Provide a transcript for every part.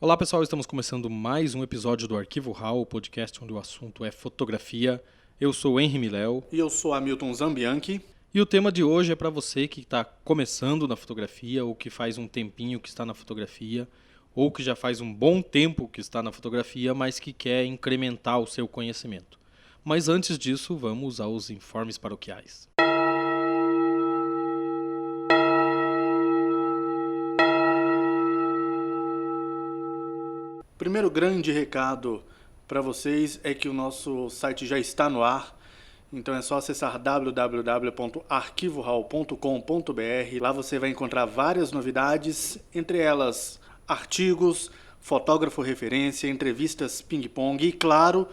Olá pessoal, estamos começando mais um episódio do Arquivo RAW, o podcast onde o assunto é fotografia. Eu sou o Henry Miléo. E eu sou Hamilton Zambianchi. E o tema de hoje é para você que está começando na fotografia, ou que faz um tempinho que está na fotografia, ou que já faz um bom tempo que está na fotografia, mas que quer incrementar o seu conhecimento. Mas antes disso, vamos aos informes paroquiais. O primeiro grande recado para vocês é que o nosso site já está no ar. Então é só acessar www.arquivoraw.com.br. Lá você vai encontrar várias novidades, entre elas artigos, fotógrafo referência, entrevistas ping-pong e, claro,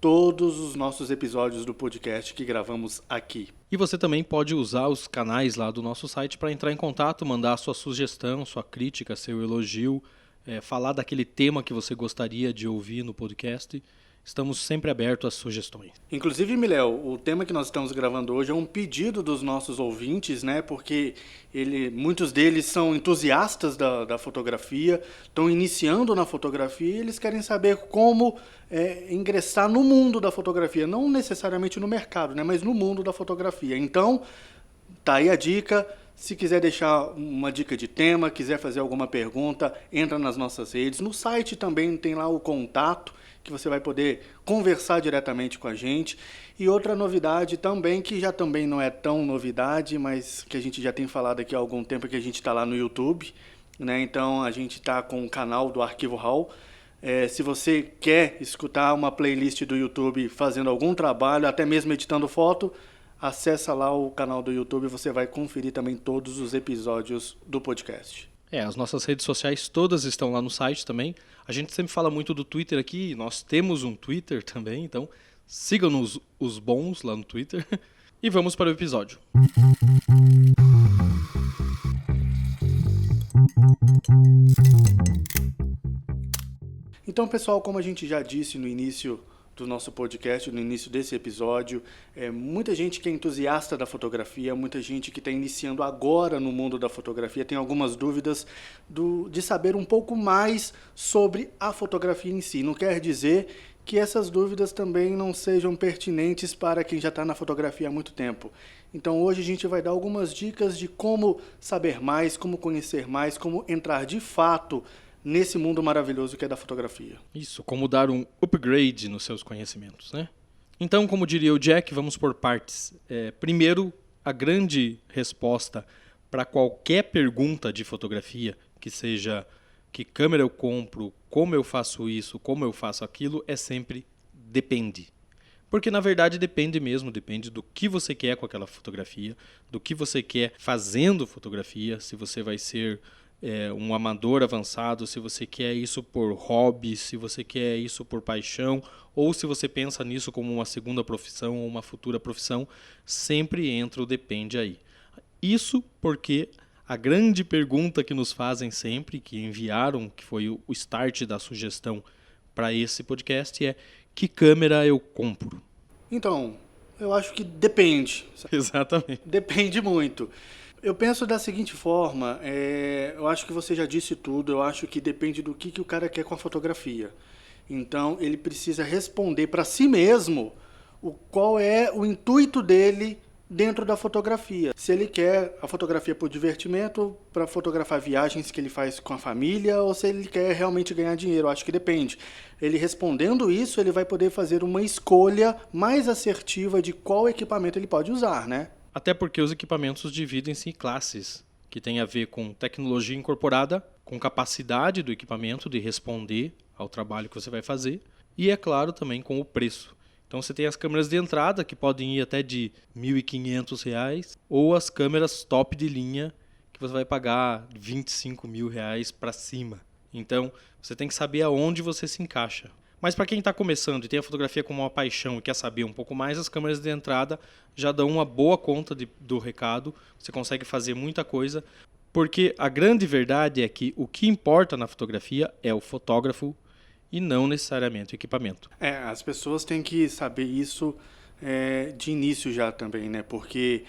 todos os nossos episódios do podcast que gravamos aqui. E você também pode usar os canais lá do nosso site para entrar em contato, mandar sua sugestão, sua crítica, seu elogio, falar daquele tema que você gostaria de ouvir no podcast. Estamos sempre abertos às sugestões. Inclusive, Miléo, o tema que nós estamos gravando hoje é um pedido dos nossos ouvintes, né? Porque muitos deles são entusiastas da fotografia, estão iniciando na fotografia e eles querem saber como ingressar no mundo da fotografia, não necessariamente no mercado, né? Mas no mundo da fotografia. Então, tá aí a dica. Se quiser deixar uma dica de tema, quiser fazer alguma pergunta, entra nas nossas redes. No site também tem lá o contato, que você vai poder conversar diretamente com a gente. E outra novidade também, que já também não é tão novidade, mas que a gente já tem falado aqui há algum tempo, que a gente está lá no YouTube, né? Então a gente está com o canal do Arquivo RAW. Se você quer escutar uma playlist do YouTube fazendo algum trabalho, até mesmo editando foto, acessa lá o canal do YouTube e você vai conferir também todos os episódios do podcast. As nossas redes sociais todas estão lá no site também. A gente sempre fala muito do Twitter aqui, nós temos um Twitter também, então sigam-nos os bons lá no Twitter. E vamos para o episódio. Então, pessoal, como a gente já disse no início do nosso podcast, no início desse episódio, muita gente que é entusiasta da fotografia, muita gente que está iniciando agora no mundo da fotografia, tem algumas dúvidas de saber um pouco mais sobre a fotografia em si. Não quer dizer que essas dúvidas também não sejam pertinentes para quem já está na fotografia há muito tempo. Então hoje a gente vai dar algumas dicas de como saber mais, como conhecer mais, como entrar de fato nesse mundo maravilhoso que é da fotografia. Isso, como dar um upgrade nos seus conhecimentos, né? Então, como diria o Jack, vamos por partes. Primeiro, a grande resposta para qualquer pergunta de fotografia, que seja que câmera eu compro, como eu faço isso, como eu faço aquilo, é sempre depende. Porque, na verdade, depende mesmo, depende do que você quer com aquela fotografia, do que você quer fazendo fotografia, se você vai ser um amador avançado, se você quer isso por hobby, se você quer isso por paixão, ou se você pensa nisso como uma segunda profissão ou uma futura profissão, sempre entra o depende aí. Isso porque a grande pergunta que nos fazem sempre, que enviaram, que foi o start da sugestão para esse podcast, é: que câmera eu compro? Então, eu acho que depende. Exatamente. Depende muito. Eu penso da seguinte forma, eu acho que você já disse tudo, eu acho que depende do que o cara quer com a fotografia. Então, ele precisa responder para si mesmo qual é o intuito dele dentro da fotografia. Se ele quer a fotografia por divertimento, para fotografar viagens que ele faz com a família, ou se ele quer realmente ganhar dinheiro, eu acho que depende. Ele respondendo isso, ele vai poder fazer uma escolha mais assertiva de qual equipamento ele pode usar, né? Até porque os equipamentos dividem-se em classes, que tem a ver com tecnologia incorporada, com capacidade do equipamento de responder ao trabalho que você vai fazer, e, é claro, também com o preço. Então você tem as câmeras de entrada, que podem ir até de R$ 1.500, ou as câmeras top de linha, que você vai pagar R$ 25 mil para cima. Então você tem que saber aonde você se encaixa. Mas para quem está começando e tem a fotografia como uma paixão e quer saber um pouco mais, as câmeras de entrada já dão uma boa conta do recado. Você consegue fazer muita coisa, porque a grande verdade é que o que importa na fotografia é o fotógrafo e não necessariamente o equipamento. As pessoas têm que saber isso de início já também, né? Porque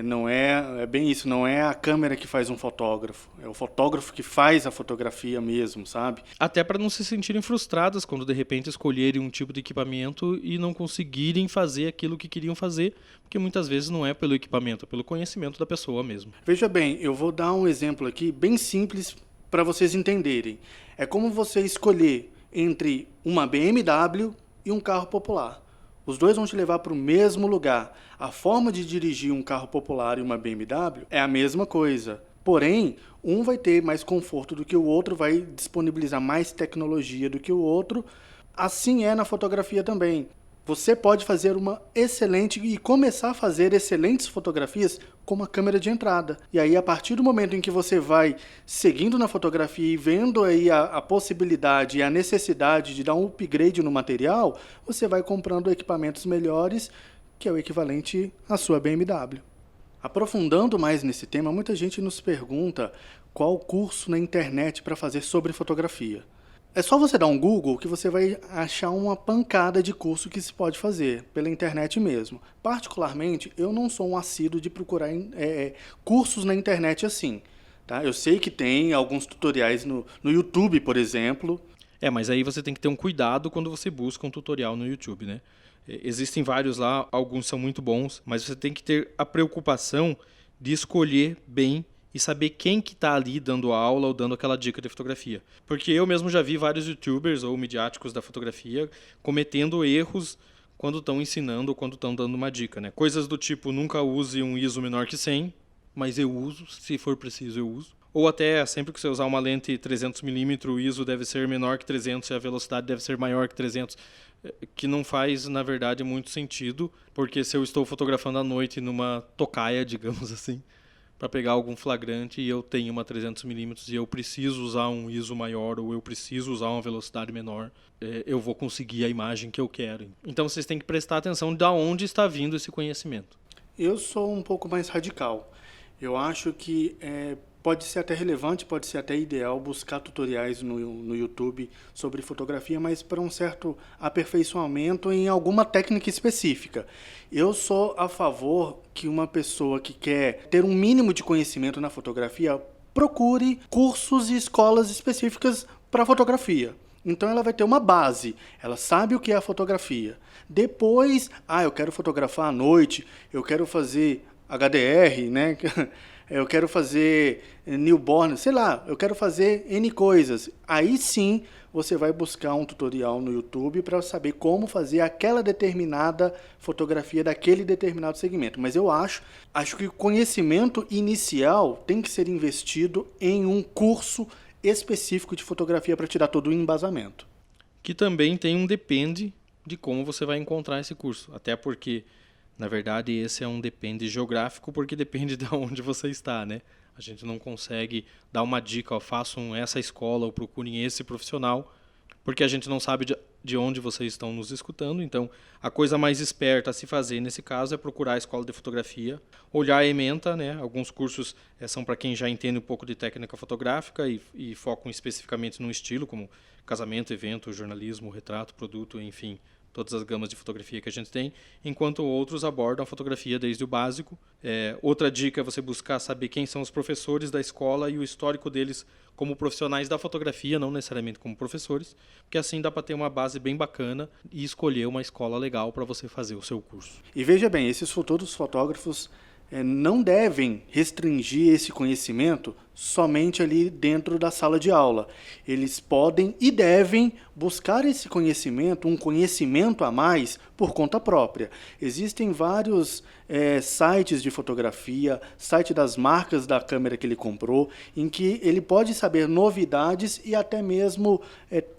Não é bem isso, não é a câmera que faz um fotógrafo, é o fotógrafo que faz a fotografia mesmo, sabe? Até para não se sentirem frustradas quando de repente escolherem um tipo de equipamento e não conseguirem fazer aquilo que queriam fazer, porque muitas vezes não é pelo equipamento, é pelo conhecimento da pessoa mesmo. Veja bem, eu vou dar um exemplo aqui bem simples para vocês entenderem. É como você escolher entre uma BMW e um carro popular. Os dois vão te levar para o mesmo lugar. A forma de dirigir um carro popular e uma BMW é a mesma coisa. Porém, um vai ter mais conforto do que o outro, vai disponibilizar mais tecnologia do que o outro. Assim é na fotografia também. Você pode fazer uma excelente e começar a fazer excelentes fotografias com uma câmera de entrada. E aí, a partir do momento em que você vai seguindo na fotografia e vendo aí a possibilidade e a necessidade de dar um upgrade no material, você vai comprando equipamentos melhores, que é o equivalente à sua BMW. Aprofundando mais nesse tema, muita gente nos pergunta qual curso na internet para fazer sobre fotografia. É só você dar um Google que você vai achar uma pancada de curso que se pode fazer, pela internet mesmo. Particularmente, eu não sou um assíduo de procurar cursos na internet assim. Tá? Eu sei que tem alguns tutoriais no YouTube, por exemplo. Mas aí você tem que ter um cuidado quando você busca um tutorial no YouTube, né? Existem vários lá, alguns são muito bons, mas você tem que ter a preocupação de escolher bem e saber quem que está ali dando aula ou dando aquela dica de fotografia. Porque eu mesmo já vi vários youtubers ou midiáticos da fotografia cometendo erros quando estão ensinando ou quando estão dando uma dica, né? Coisas do tipo, nunca use um ISO menor que 100, mas eu uso, se for preciso eu uso. Ou até, sempre que você usar uma lente 300mm, o ISO deve ser menor que 300 e a velocidade deve ser maior que 300, que não faz, na verdade, muito sentido, porque se eu estou fotografando à noite numa tocaia, digamos assim, para pegar algum flagrante e eu tenho uma 300mm e eu preciso usar um ISO maior ou eu preciso usar uma velocidade menor, eu vou conseguir a imagem que eu quero. Então vocês têm que prestar atenção de onde está vindo esse conhecimento. Eu sou um pouco mais radical. Eu acho que pode ser até relevante, pode ser até ideal buscar tutoriais no YouTube sobre fotografia, mas para um certo aperfeiçoamento em alguma técnica específica. Eu sou a favor que uma pessoa que quer ter um mínimo de conhecimento na fotografia procure cursos e escolas específicas para fotografia. Então ela vai ter uma base, ela sabe o que é a fotografia. Depois, eu quero fotografar à noite, eu quero fazer HDR, né? Eu quero fazer newborn, sei lá, eu quero fazer N coisas. Aí sim, você vai buscar um tutorial no YouTube para saber como fazer aquela determinada fotografia daquele determinado segmento. Mas eu acho que o conhecimento inicial tem que ser investido em um curso específico de fotografia para te dar todo o embasamento. Que também tem um depende de como você vai encontrar esse curso. Até porque, na verdade, esse é um depende geográfico, porque depende de onde você está, né? A gente não consegue dar uma dica, façam essa escola ou procurem esse profissional, porque a gente não sabe de onde vocês estão nos escutando. Então, a coisa mais esperta a se fazer nesse caso é procurar a escola de fotografia, olhar a ementa, né? Alguns cursos são para quem já entende um pouco de técnica fotográfica e focam especificamente no estilo, como casamento, evento, jornalismo, retrato, produto, enfim, todas as gamas de fotografia que a gente tem, enquanto outros abordam a fotografia desde o básico. Outra dica é você buscar saber quem são os professores da escola e o histórico deles como profissionais da fotografia, não necessariamente como professores, porque assim dá para ter uma base bem bacana e escolher uma escola legal para você fazer o seu curso. E veja bem, esses futuros fotógrafos não devem restringir esse conhecimento somente ali dentro da sala de aula. Eles podem e devem buscar esse conhecimento, um conhecimento a mais, por conta própria. Existem vários sites de fotografia, site das marcas da câmera que ele comprou, em que ele pode saber novidades e até mesmo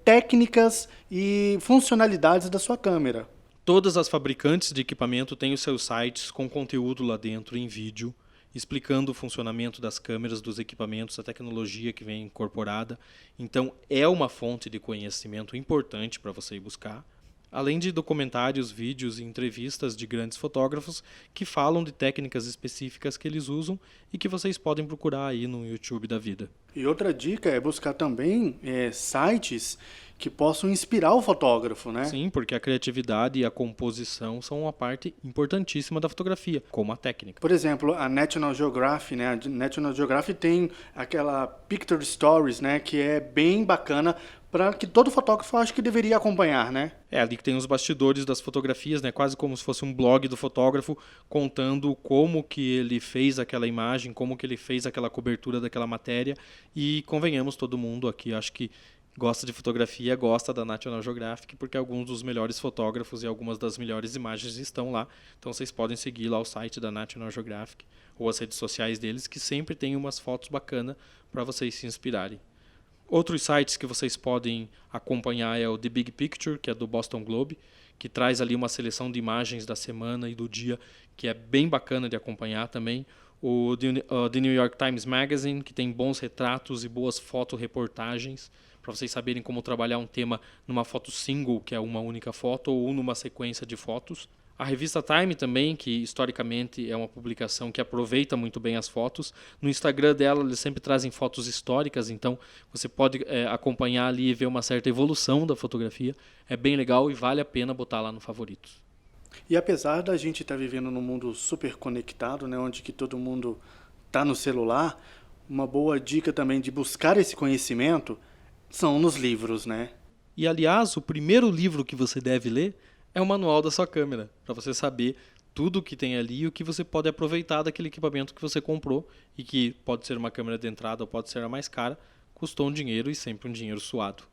técnicas e funcionalidades da sua câmera. Todas as fabricantes de equipamento têm os seus sites com conteúdo lá dentro em vídeo, explicando o funcionamento das câmeras, dos equipamentos, a tecnologia que vem incorporada. Então é uma fonte de conhecimento importante para você ir buscar, além de documentários, vídeos e entrevistas de grandes fotógrafos que falam de técnicas específicas que eles usam e que vocês podem procurar aí no YouTube da vida. E outra dica é buscar também sites que possam inspirar o fotógrafo, né? Sim, porque a criatividade e a composição são uma parte importantíssima da fotografia, como a técnica. Por exemplo, a National Geographic, né? A National Geographic tem aquela Picture Stories, né? Que é bem bacana para que todo fotógrafo acho que deveria acompanhar, né? É ali que tem os bastidores das fotografias, né? Quase como se fosse um blog do fotógrafo contando como que ele fez aquela imagem, como que ele fez aquela cobertura daquela matéria. E convenhamos, todo mundo aqui, acho que gosta de fotografia, gosta da National Geographic, porque alguns dos melhores fotógrafos e algumas das melhores imagens estão lá. Então vocês podem seguir lá o site da National Geographic ou as redes sociais deles, que sempre tem umas fotos bacanas para vocês se inspirarem. Outros sites que vocês podem acompanhar é o The Big Picture, que é do Boston Globe, que traz ali uma seleção de imagens da semana e do dia, que é bem bacana de acompanhar também. O The New York Times Magazine, que tem bons retratos e boas fotoreportagens, para vocês saberem como trabalhar um tema numa foto single, que é uma única foto, ou numa sequência de fotos. A revista Time também, que historicamente é uma publicação que aproveita muito bem as fotos. No Instagram dela, eles sempre trazem fotos históricas, então você pode acompanhar ali e ver uma certa evolução da fotografia. É bem legal e vale a pena botar lá no favoritos. E apesar da gente estar vivendo num mundo super conectado, né? Onde que todo mundo está no celular, uma boa dica também de buscar esse conhecimento são nos livros, né? E, aliás, o primeiro livro que você deve ler é o manual da sua câmera, para você saber tudo o que tem ali e o que você pode aproveitar daquele equipamento que você comprou e que pode ser uma câmera de entrada ou pode ser a mais cara, custou um dinheiro e sempre um dinheiro suado.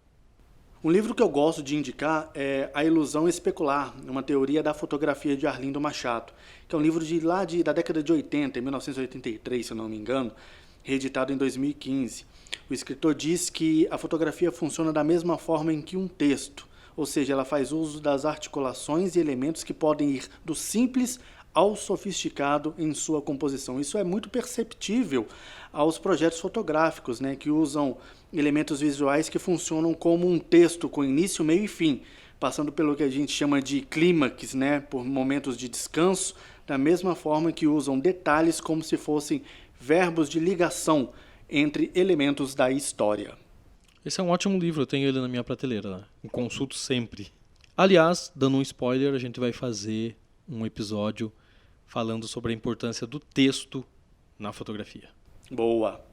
Um livro que eu gosto de indicar é A Ilusão Especular, uma teoria da fotografia de Arlindo Machado, que é um livro da década de 80, em 1983, se eu não me engano, reeditado em 2015. O escritor diz que a fotografia funciona da mesma forma em que um texto, ou seja, ela faz uso das articulações e elementos que podem ir do simples ao sofisticado em sua composição. Isso é muito perceptível aos projetos fotográficos, né, que usam elementos visuais que funcionam como um texto com início, meio e fim, passando pelo que a gente chama de clímax, né, por momentos de descanso, da mesma forma que usam detalhes como se fossem verbos de ligação entre elementos da história. Esse é um ótimo livro, eu tenho ele na minha prateleira, né? Eu consulto sempre. Aliás, dando um spoiler, a gente vai fazer um episódio falando sobre a importância do texto na fotografia. Boa!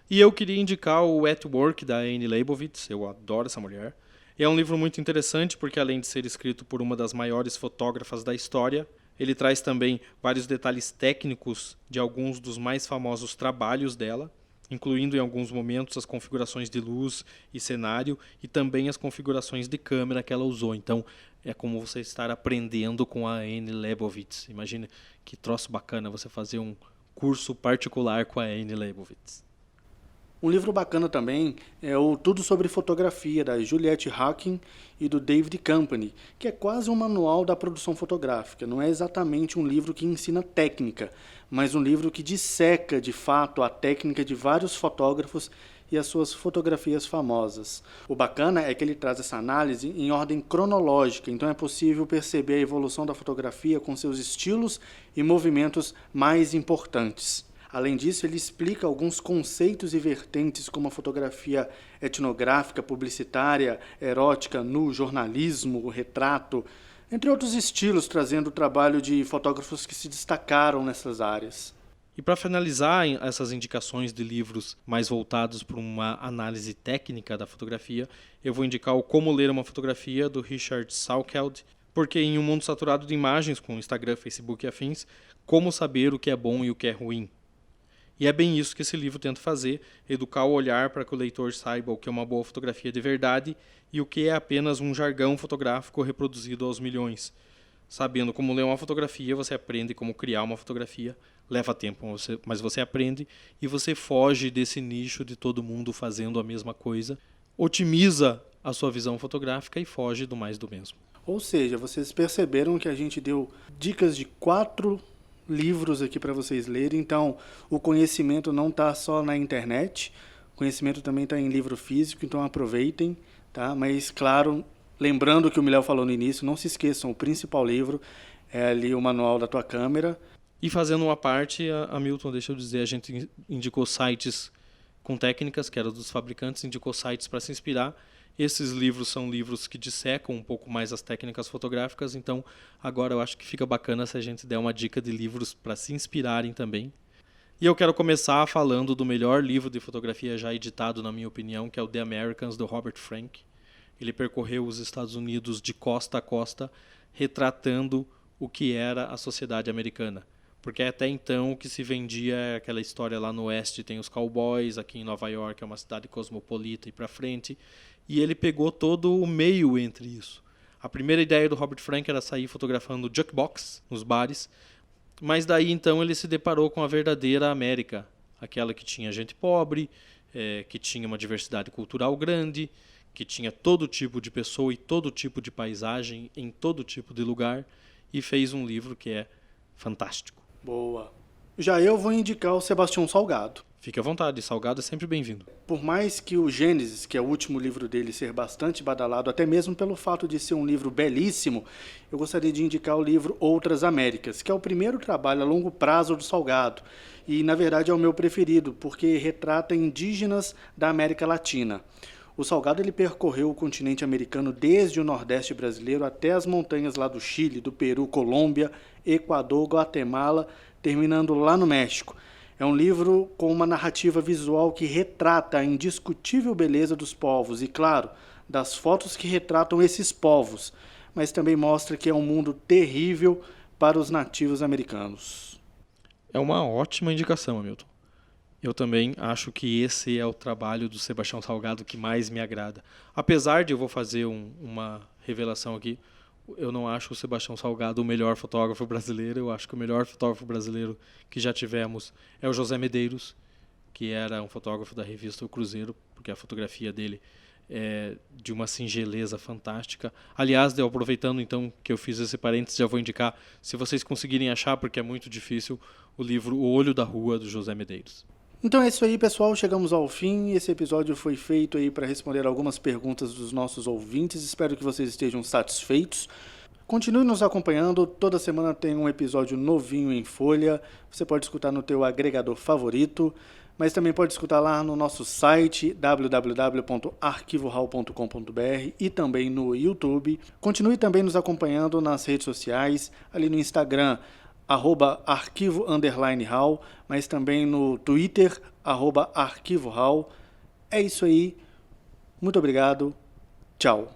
E eu queria indicar o At Work, da Annie Leibovitz, eu adoro essa mulher. E é um livro muito interessante porque, além de ser escrito por uma das maiores fotógrafas da história, ele traz também vários detalhes técnicos de alguns dos mais famosos trabalhos dela, incluindo em alguns momentos as configurações de luz e cenário e também as configurações de câmera que ela usou. Então, é como você estar aprendendo com a Annie Leibovitz. Imagina que troço bacana você fazer um curso particular com a Annie Leibovitz. Um livro bacana também é o Tudo sobre Fotografia, da Juliette Hacking e do David Company, que é quase um manual da produção fotográfica. Não é exatamente um livro que ensina técnica, mas um livro que disseca, de fato, a técnica de vários fotógrafos e as suas fotografias famosas. O bacana é que ele traz essa análise em ordem cronológica, então é possível perceber a evolução da fotografia com seus estilos e movimentos mais importantes. Além disso, ele explica alguns conceitos e vertentes como a fotografia etnográfica, publicitária, erótica, nu, jornalismo, retrato, entre outros estilos, trazendo o trabalho de fotógrafos que se destacaram nessas áreas. E para finalizar essas indicações de livros mais voltados para uma análise técnica da fotografia, eu vou indicar o Como Ler uma Fotografia, do Richard Salkeld, porque em um mundo saturado de imagens, com Instagram, Facebook e afins, como saber o que é bom e o que é ruim? E é bem isso que esse livro tenta fazer, educar o olhar para que o leitor saiba o que é uma boa fotografia de verdade e o que é apenas um jargão fotográfico reproduzido aos milhões. Sabendo como ler uma fotografia, você aprende como criar uma fotografia. Leva tempo, mas você aprende e você foge desse nicho de todo mundo fazendo a mesma coisa. Otimiza a sua visão fotográfica e foge do mais do mesmo. Ou seja, vocês perceberam que a gente deu dicas de 4 livros aqui para vocês lerem, então o conhecimento não está só na internet, o conhecimento também está em livro físico, então aproveitem, tá? Mas claro, lembrando o que o Miléo falou no início, não se esqueçam, o principal livro é ali o manual da tua câmera. E fazendo uma parte, a Milton, deixa eu dizer, a gente indicou sites com técnicas, que era dos fabricantes, indicou sites para se inspirar. Esses livros são livros que dissecam um pouco mais as técnicas fotográficas, então agora eu acho que fica bacana se a gente der uma dica de livros para se inspirarem também. E eu quero começar falando do melhor livro de fotografia já editado, na minha opinião, que é o The Americans, do Robert Frank. Ele percorreu os Estados Unidos de costa a costa, retratando o que era a sociedade americana. Porque até então o que se vendia é aquela história lá no oeste, tem os cowboys, aqui em Nova York é uma cidade cosmopolita e para frente. E ele pegou todo o meio entre isso. A primeira ideia do Robert Frank era sair fotografando jukebox nos bares, mas daí então ele se deparou com a verdadeira América, aquela que tinha gente pobre, que tinha uma diversidade cultural grande, que tinha todo tipo de pessoa e todo tipo de paisagem em todo tipo de lugar, e fez um livro que é fantástico. Boa. Já eu vou indicar o Sebastião Salgado. Fique à vontade, Salgado é sempre bem-vindo. Por mais que o Gênesis, que é o último livro dele, ser bastante badalado, até mesmo pelo fato de ser um livro belíssimo, eu gostaria de indicar o livro Outras Américas, que é o primeiro trabalho a longo prazo do Salgado. E, na verdade, é o meu preferido, porque retrata indígenas da América Latina. O Salgado ele percorreu o continente americano desde o Nordeste brasileiro até as montanhas lá do Chile, do Peru, Colômbia, Equador, Guatemala, terminando lá no México. É um livro com uma narrativa visual que retrata a indiscutível beleza dos povos e, claro, das fotos que retratam esses povos, mas também mostra que é um mundo terrível para os nativos americanos. É uma ótima indicação, Hamilton. Eu também acho que esse é o trabalho do Sebastião Salgado que mais me agrada. Apesar de eu vou fazer uma revelação aqui, eu não acho o Sebastião Salgado o melhor fotógrafo brasileiro. Eu acho que o melhor fotógrafo brasileiro que já tivemos é o José Medeiros, que era um fotógrafo da revista O Cruzeiro, porque a fotografia dele é de uma singeleza fantástica. Aliás, eu aproveitando então que eu fiz esse parênteses, já vou indicar, se vocês conseguirem achar, porque é muito difícil, o livro O Olho da Rua, do José Medeiros. Então é isso aí, pessoal, chegamos ao fim. Esse episódio foi feito aí para responder algumas perguntas dos nossos ouvintes. Espero que vocês estejam satisfeitos. Continue nos acompanhando, toda semana tem um episódio novinho em folha. Você pode escutar no teu agregador favorito, mas também pode escutar lá no nosso site www.arquivohall.com.br e também no YouTube. Continue também nos acompanhando nas redes sociais, ali no Instagram, @arquivo_hall, mas também no Twitter, @arquivohall. É isso aí. Muito obrigado. Tchau.